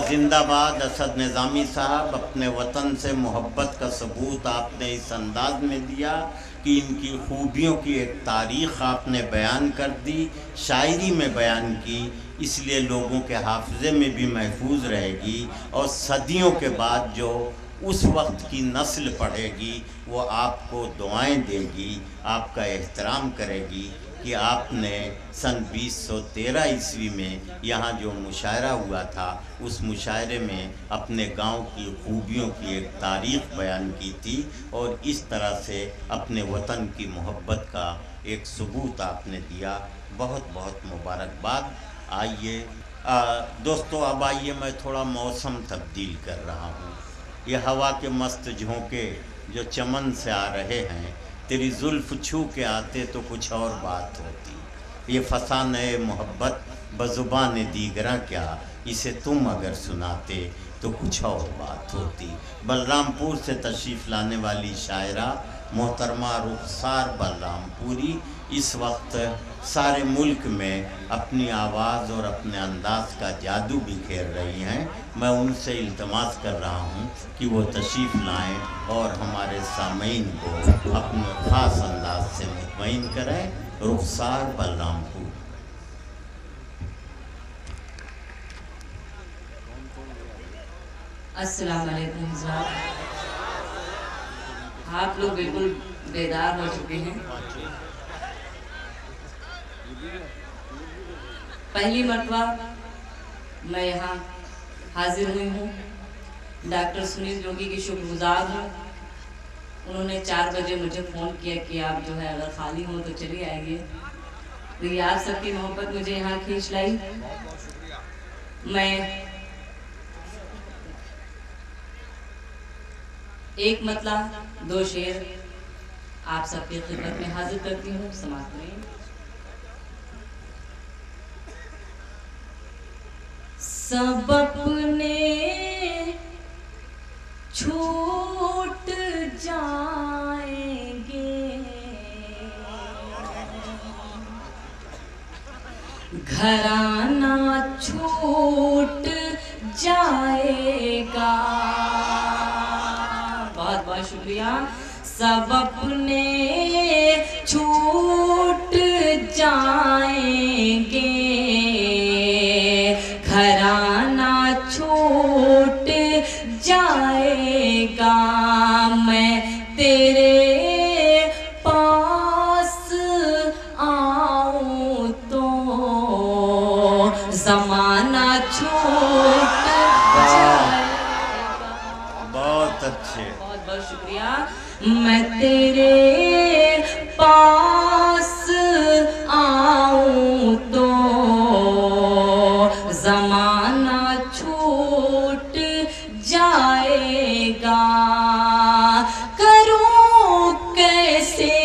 زندہ-باد اسد نظامی صاحب، اپنے وطن سے محبت کا ثبوت آپ نے اس انداز میں دیا کہ ان کی خوبیوں کی ایک تاریخ آپ نے بیان کر دی، شاعری میں بیان کی، اس لیے لوگوں کے حافظے میں بھی محفوظ رہے گی، اور صدیوں کے بعد جو اس وقت کی نسل پڑھے گی وہ آپ کو دعائیں دے گی، آپ کا احترام کرے گی کہ آپ نے سن 2013 عیسوی میں یہاں جو مشاعرہ ہوا تھا اس مشاعرے میں اپنے گاؤں کی خوبیوں کی ایک تاریخ بیان کی تھی، اور اس طرح سے اپنے وطن کی محبت کا ایک ثبوت آپ نے دیا۔ بہت بہت مبارکباد۔ آئیے دوستو، اب آئیے میں تھوڑا موسم تبدیل کر رہا ہوں۔ یہ ہوا کے مست جھونکے جو چمن سے آ رہے ہیں، تیری زلف چھو کے آتے تو کچھ اور بات ہوتی، یہ فسانہ محبت بزبان دیگراں کیا، اسے تم اگر سناتے تو کچھ اور بات ہوتی۔ بلرام پور سے تشریف لانے والی شاعرہ محترمہ رخسار بلرام پوری اس وقت سارے ملک میں اپنی آواز اور اپنے انداز کا جادو بکھیر رہی ہیں۔ میں ان سے التماس کر رہا ہوں کہ وہ تشریف لائیں اور ہمارے سامعین کو اپنے خاص انداز سے مطمئن کریں۔ رخسار بلرام پور۔ السلام علیکم حضرات، آپ لوگ بالکل بیدار ہو چکے ہیں۔ پہلی مرتبہ میں یہاں حاضر ہوئی ہوں، ڈاکٹر سنیل جوگی کی شکر گزار ہوں۔ انہوں نے 4 بجے مجھے فون کیا کہ آپ جو ہے اگر خالی ہوں تو چلی آئیے، تو یہ آپ سب کی محبت مجھے یہاں کھینچ لائی۔ میں ایک مطلع 2 شعر آپ سب کی خدمت میں حاضر کرتی ہوں، سماعت کریں۔ سب اپنے چھوٹ جائیں گے، گھرانہ چھوٹ جائے گا۔ بہت بہت شکریہ۔ سب اپنے چھوٹ جائیں گے، گھرانہ چھوٹ جائے گا، میں تیرے پاس آؤں تو زمانہ چھوٹ جائے گا۔ بہت اچھے، بہت بہت شکریہ۔ میں تیرے پاس آؤں تو زمانہ چھوٹ جائے گا، کروں کیسے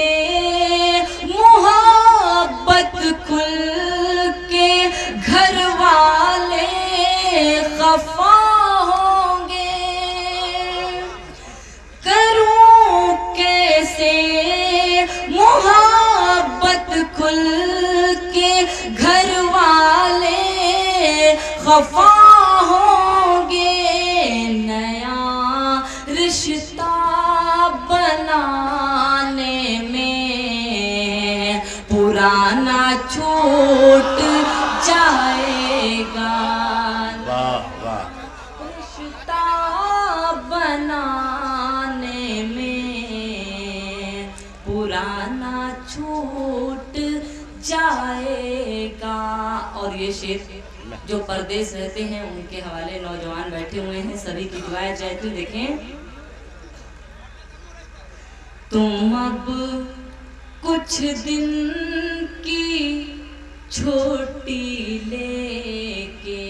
محبت کھل کے، گھر والے خفا ہوں گے، کروں کیسے محبت کھل کے، گھر والے خفا ہوں گے، نیا رشتہ بنانے میں پرانا چھوٹ جائے گا۔ واہ واہ۔ رشتہ بنانے میں پرانا چھوٹ جائے گا۔ اور یہ شعر جو پردیس رہتے ہیں ان کے حوالے نوجوان بیٹھے ہوئے ہیں، سبھی کی دعائیں چاہتے دیکھیں۔ تم اب کچھ دن کی چھوٹی لے کے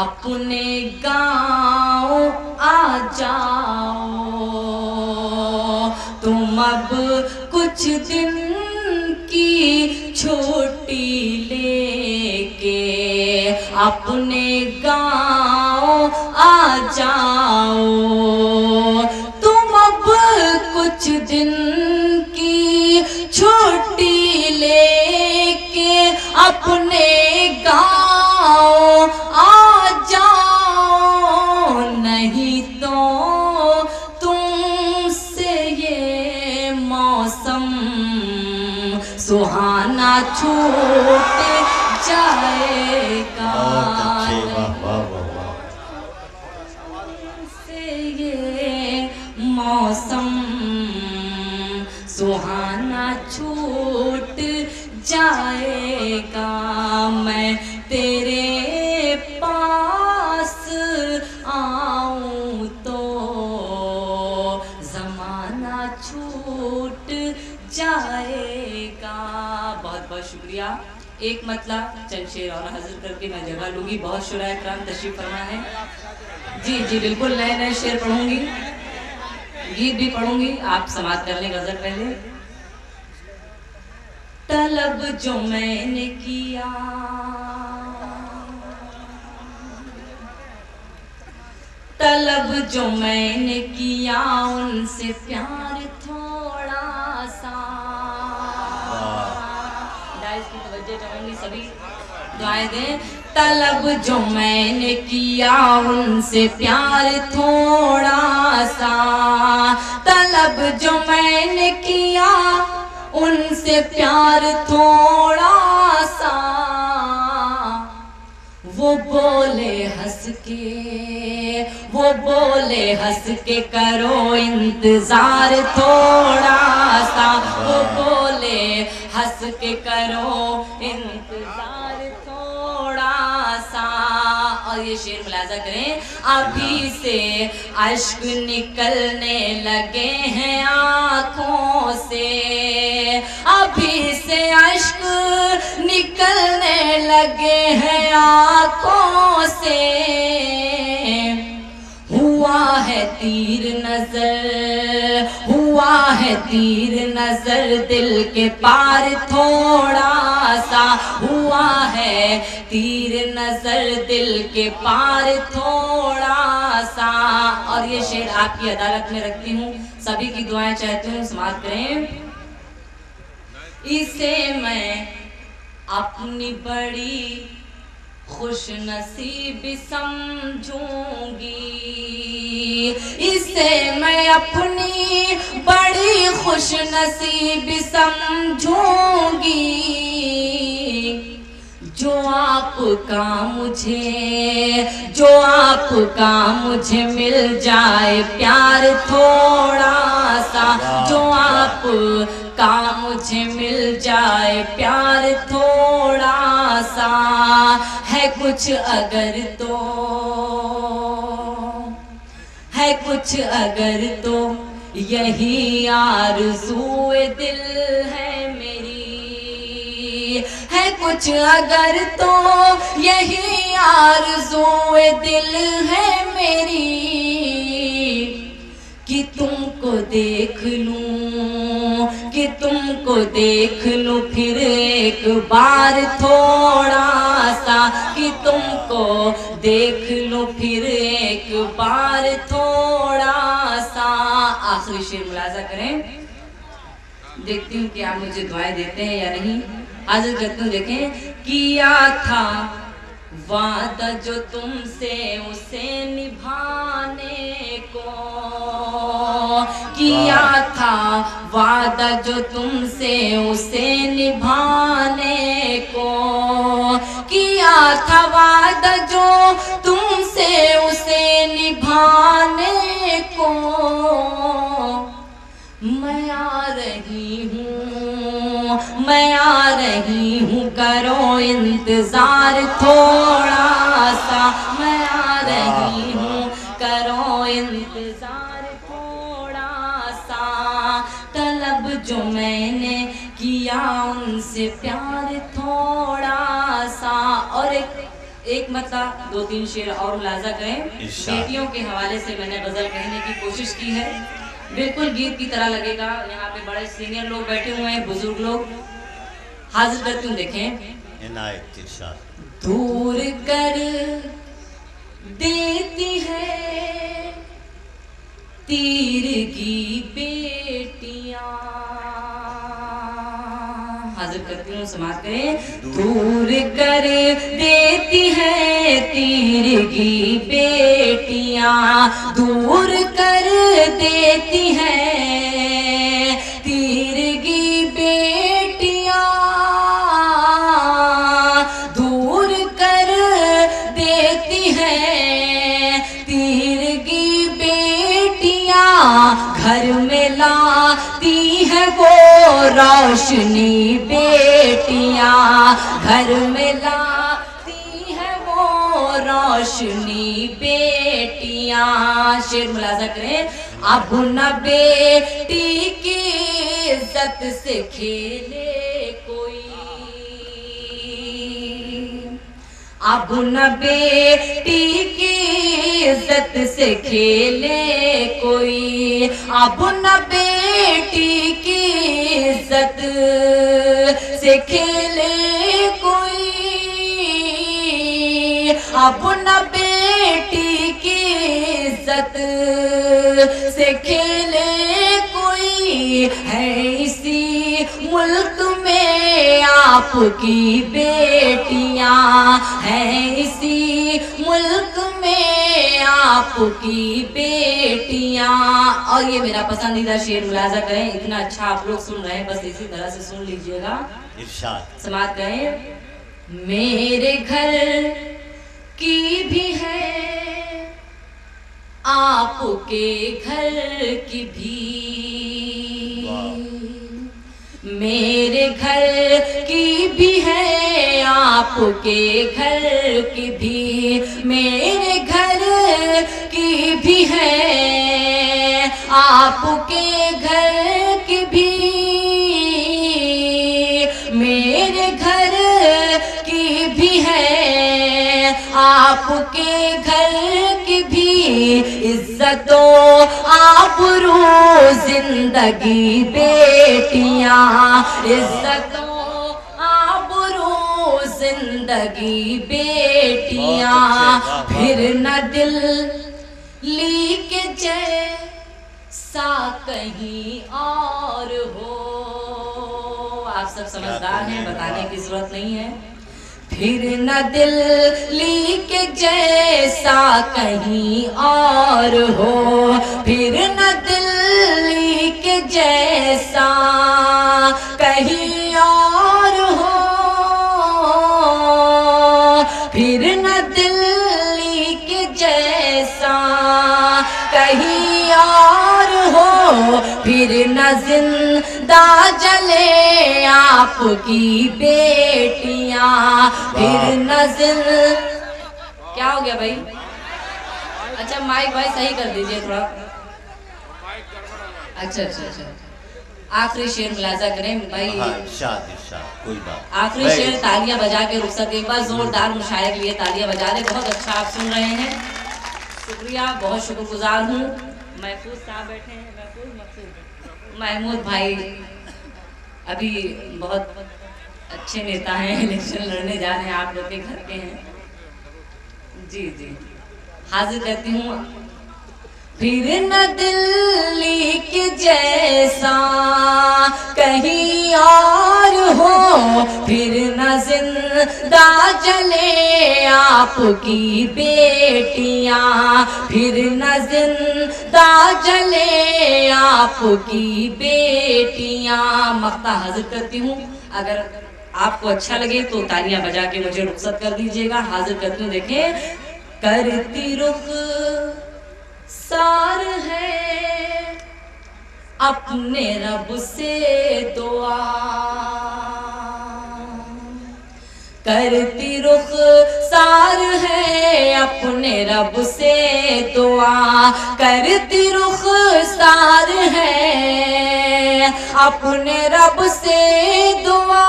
اپنے گاؤں آ جاؤ، تم اب کچھ دن کی چھوٹی لے کے اپنے گاؤں آ جاؤ، تم اب کچھ دن کی چھوٹی لے کے اپنے گاؤں मौसम सुहाना छूट जाएगा, मैं तेरे पास आऊं तो ज़माना छूट जाएगा। बहुत बहुत शुक्रिया। एक मतलब चंद शेर और हाजिर करके मैं जगह लूंगी। बहुत शुरा इकराम तशरीफ फरमा है। जी जी बिल्कुल, नए नए शेर पढ़ूंगी, गीत भी पढ़ूंगी। आप समाप्त कर लें गजल पहले। तलब जो मैंने किया, तलब जो मैंने किया, उनसे प्यार थोड़ा सा। डाइस की तवज्जो चाहूंगी, सभी दुआएं दें। तलब जो मैंने किया, उनसे प्यार थोड़ा सा, तलब जो मैंने किया, उनसे प्यार थोड़ा सा। वो बोले हंस के, वो बोले हंस के करो इंतजार थोड़ा सा, वो बोले हंस के करो इंतजार थोड़ा सा। और ये शेर मुलाजा करें। अभी से अश्क निकलने लगे हैं आँखों से, अभी से अश्क निकलने लगे हैं आँखों से। हुआ है तीर नजर, हुआ है तीर नजर दिल के पार थोड़ा सा, हुआ है तीर नजर दिल के पार थोड़ा सा। और ये शेर आपकी अदालत में रखती हूँ, सभी की दुआएं चाहती हूँ, समाप्त करें। इसे मैं अपनी बड़ी खुश नसीबी समझूंगी, इसे मैं अपनी बड़ी खुश नसीबी समझूंगी। जो आपका मुझे, जो आपका मुझे मिल जाए प्यार थोड़ा सा, जो आपका मुझे मिल जाए प्यार थोड़ा सा। है कुछ अगर तो, है कुछ अगर तो यही आरज़ूए दिल है मेरी, है कुछ अगर तो यही आरज़ूए दिल है मेरी। कि तुमको देख लूं, कि तुमको देख लूं फिर एक बार थोड़ा सा, कि तुमको देख लूं फिर एक बार थोड़ा सा। आखिरी शेर मुलाजा करें। देखती हूँ कि आप मुझे दुआएं देते हैं या नहीं। हाजिर करती हूँ, देखें। किया था वादा जो तुमसे उसे निभाने को, किया था वादा जो तुमसे उसे निभाने को, किया था वादा जो तुमसे उसे निभाने को। मैं आ रही हूँ, मैं आ रही हूँ, करो इंतजार थोड़ा सा। मैं आ रही हूँ, करो इंतजार थोड़ा सा। तलब जो मैंने किया उनसे प्यार थोड़ा सा। और एक मतलब दो तीन शेर और मुलाजा करें। बेटियों के हवाले से मैंने गजल कहने की कोशिश की है, बिल्कुल गीत की तरह लगेगा। यहाँ पे बड़े सीनियर लोग बैठे हुए हैं, बुजुर्ग लोग। हाजिर करती हूँ, देखें। दूर कर देती है तीर की बेटियां। हाजिर करती हूँ, समाप्त करें। दूर कर देती है तीर की बेटियां, दूर कर देती है तीर की बेटियां, दूर कर देती है तीर की बेटियां। घर रोशनी बेटियां घर में लाती है वो रोशनी बेटियां। शेर मुलाजा करें। अब न बेटी की इज्जत से खेले कोई, अब न बेटी की इज्जत से खेले कोई, अब न बेटी की इज्जत से खेले कोई, अब न बेटी की इज्जत से खेले कोई। है इसी मुल्क में आपकी बेटियां, हैं इसी मुल्क में आपकी बेटियां। और ये मेरा पसंदीदा शेर मुलाजा करें, इतना अच्छा आप लोग सुन रहे हैं, बस इसी तरह से सुन लीजिएगा। इरशाद समात करें। मेरे घर की भी है आपके घर की भी, मेरे घर की भी है आपके घर की भी, मेरे घर की भी है आपके घर की भी, मेरे घर की भी है आपके घर की भी। इज्जतों आबरू जिंदगी बेटियां, इज्जतों आबरू जिंदगी बेटियां। फिर न दिल ली के जैसा कहीं और हो। आप सब समझदार हैं, बताने की जरूरत नहीं है। फिर न दिल्ली के जैसा कहीं और हो, फिर न दिल्ली के जैसा कहीं और हो, फिर न दिल्ली के जैसा कहीं और हो, फिर न जिंदा जले आपकी बेटियां, फिर न क्या हो गया भाई? अच्छा माइक भाई सही कर दीजिए थोड़ा। अच्छा अच्छा अच्छा, आखिरी शेर मुलाजा करें भाई। कोई बात। आखिरी शेर तालियां बजा के रुखसत, एक बार जोरदार मुशायरे के लिए तालियां बजा ले। बहुत अच्छा आप सुन रहे हैं, शुक्रिया, बहुत शुक्रगुजार हूँ। महफूज साहब बैठे हैं, महमूद भाई अभी बहुत अच्छे नेता हैं, इलेक्शन लड़ने जा रहे हैं, आप लोग के घर के हैं। जी जी, हाजिर करती हूँ। फिर न दिल्ली के जैसा कहीं और हो, फिर न जिंदा जले आपकी बेटियां, फिर न जिंदा जले आपकी बेटियां। मक्ता हाजिर करती हूँ, अगर आपको अच्छा लगे तो तालियां बजा के मुझे रुखसत कर दीजिएगा। हाजिर करती हूँ, देखें। करती रुख सार है अपने रब से दुआ, करती रुख सार है अपने रब से दुआ, करती रुख सार है अपने रब से दुआ,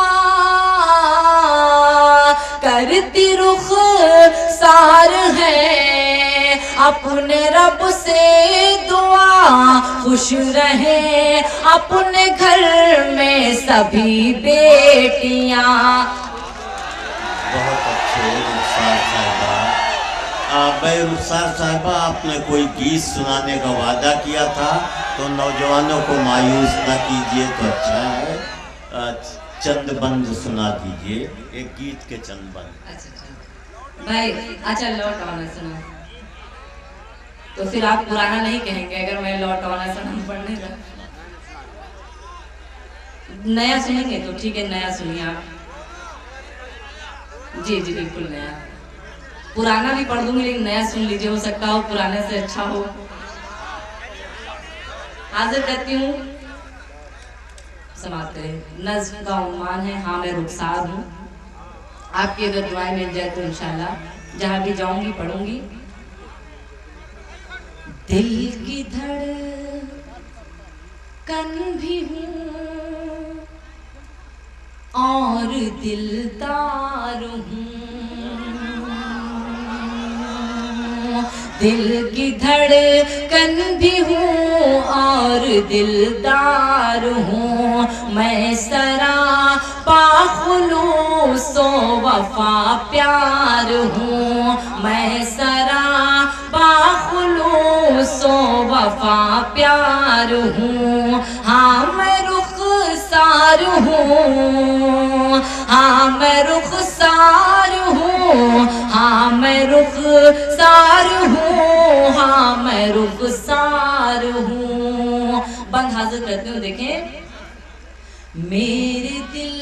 करती रुख सार है अपने रब से दुआ। खुश रहे अपने घर में सभी बेटियां। बहुत अच्छे रुखसार साहिबा। रुखसार साहिबा, आपने कोई गीत सुनाने का वादा किया था तो नौजवानों को मायूस न कीजिए तो अच्छा है। चंद बंद सुना दीजिए, एक गीत के चंद बंद। अच्छा भाई, अच्छा लौट आना सुना तो फिर आप पुराना नहीं कहेंगे अगर मैं लौट आना सुना पढ़ने का। नया सुनेंगे तो ठीक है, नया सुनिए आप। जी जी बिल्कुल नया, पुराना भी पढ़ दूंगी लेकिन नया सुन लीजिए, हो सकता हो पुराने से अच्छा हो। हाजिर करती हूँ समाप्त करें। नज़्म का उन्वान है हाँ मैं रुखसार हूँ। आपकी अगर दुआएं मिल जाए तो इंशाल्लाह जहाँ भी जाऊंगी पढ़ूंगी। दिल की धड़कन भी हूँ और दिलदार हूँ। दिल की धड़कन भी हूँ और दिलदार हूँ। मैं सरापा खुलूसो वफा प्यार हूँ। मैं सरापा खुलूसो वफा प्यार हूँ। हाँ मैं रुखसार हूँ। हाँ मैं रुखसार हूँ। हाँ मैं रुखसार हूँ। हाँ मैं रुखसार हूँ। बंद हाजिर करती हूँ। देखें मेरे दिल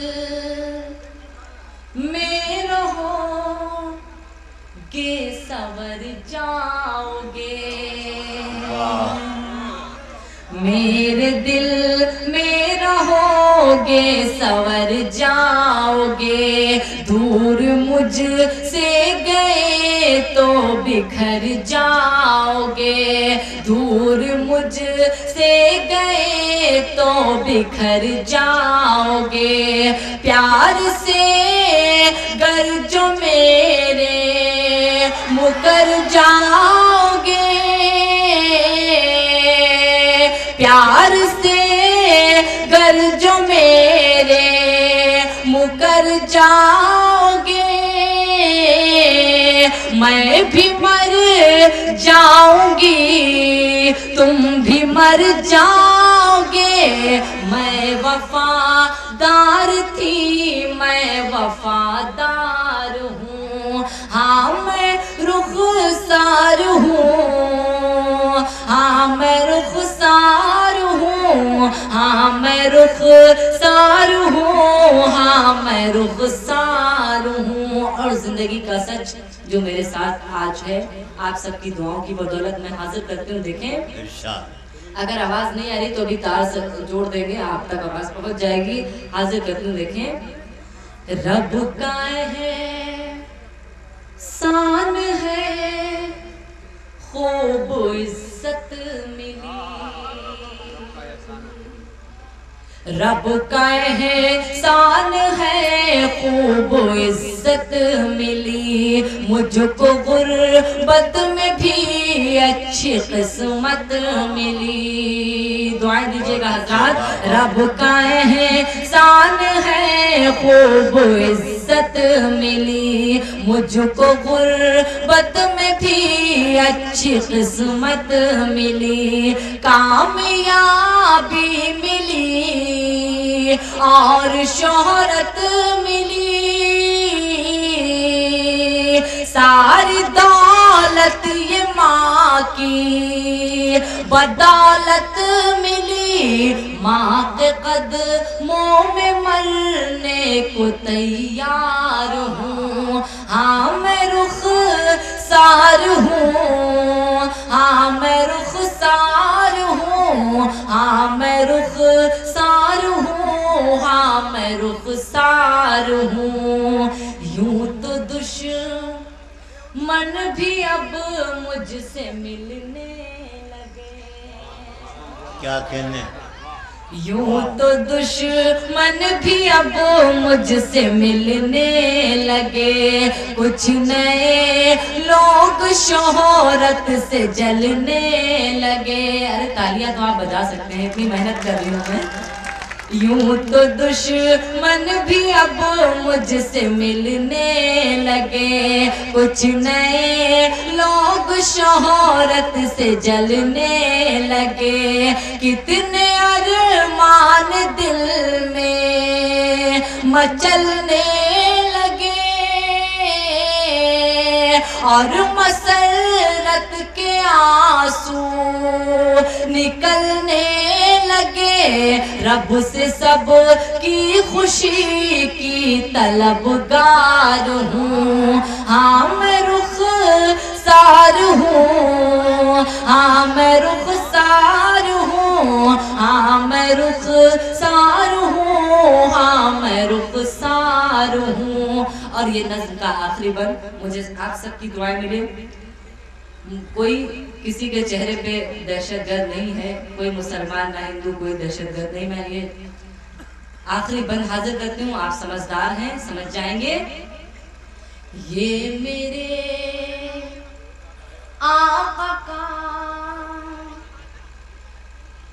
में रहोगे सवर जाओगे। मेरे दिल में रहोगे सवर जाओगे। दूर मुझसे गए तो बिखर जाओगे। दूर मुझसे गए तो बिखर जाओगे। प्यार से गर जो मेरे मुकर जाओगे। प्यार से गर जो मेरे मुकर जाओगे। मैं भी मर जाऊंगी तुम भी मर जाओगे। मैं वफादार थी मैं वफादार हूँ। हाँ मैं रुखसार हूँ। हाँ मैं रुखसार हूँ। हाँ मैं रुखसार हूँ। हाँ मैं रुखसार हूँ। और जिंदगी का सच जो मेरे साथ आज है आप सबकी दुआओं की बदौलत मैं हाजिर करती हूँ। देखें अगर आवाज नहीं आ रही तो अभी तार से जोड़ देंगे आप तक आवाज पहुंच जाएगी। हाजिर करती हूँ। देखें रब का है शान है खूब इज्जत मिली। रब का एहसान है खूब इज्जत मिली। मुझको गुर्बत में भी अच्छी किस्मत मिली। दुआएं दीजिएगा हज़रात। रब का एहसान है खूब इज्जत मिली। मुझको गुर्बत में भी अच्छी किस्मत मिली। कामयाबी मिली और शोहरत मिली। सारी दौलत ये माँ की बदौलत मिली। माँ के कदमों में मरने को तैयार हूँ। हाँ मैं रुखसार हूँ। हाँ मैं रुखसार हूँ। हाँ मैं रुखसार हूँ। हाँ मैं रुखसार हूँ। यूं तो दुश्मन भी अब मुझसे मिलने लगे। क्या कहने यूं तो दुश्मन भी अब मुझसे मिलने लगे। कुछ नए लोग शोहरत से जलने लगे। अरे तालियां तो आप बजा सकते हैं इतनी मेहनत कर रही हूँ मैं। यूं तो दुश्मन भी अब मुझसे मिलने लगे। कुछ नए लोग शोहरत से जलने लगे। कितने अरमान दिल में मचलने लगे और मसरत के आंसू निकलने लगे। रब से सब की खुशी की तलबगार हूँ। हाँ मैं रुखसार हूँ। हाँ मैं रुखसार हूँ। हाँ मैं रुखसार हूँ। اور یہ نظم کا آخری بند مجھے آپ سب کی دعائیں ملے. کوئی کسی کے چہرے پہ دہشت گرد نہیں ہے, کوئی مسلمان نہ ہندو, کوئی دہشت گرد نہیں. میں یہ آخری بند حاضر کرتی ہوں, آپ سمجھدار ہیں, سمجھ جائیں گے. یہ میرے آقا کا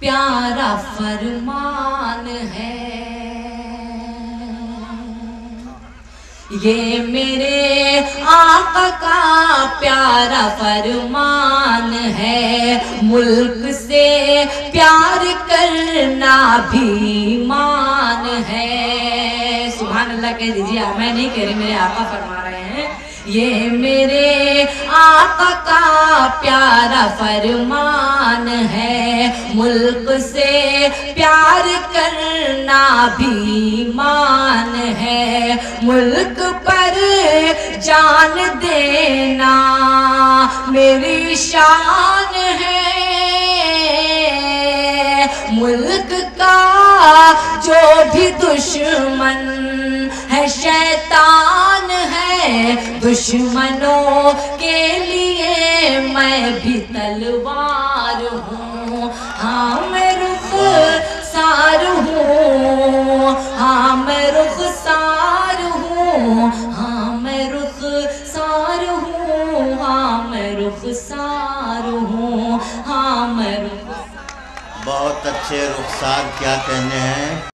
پیارا فرمان ہے, یہ میرے آقا کا پیارا فرمان ہے, ملک سے پیار کرنا بھی ایمان ہے. سبحان اللہ کہہ دیجیے, میں نہیں کہہ رہی, میرے آقا فرما رہے ہیں. یہ میرے آقا کا پیارا فرمان ہے, ملک سے پیار کرنا بھی ایمان ہے, ملک پر جان دینا میری شان ہے. ملک کا جو بھی دشمن ہے شیطان ہے, دشمنوں کے لیے میں بھی تلوار ہوں. ہاں میں رخسار ہوں, ہاں میں رخسار ہوں, ہاں میں رخسار ہوں, ہاں میں رخسار ہوں, ہاں میں رخسار. بہت اچھے رخسار کیا کہنے ہیں.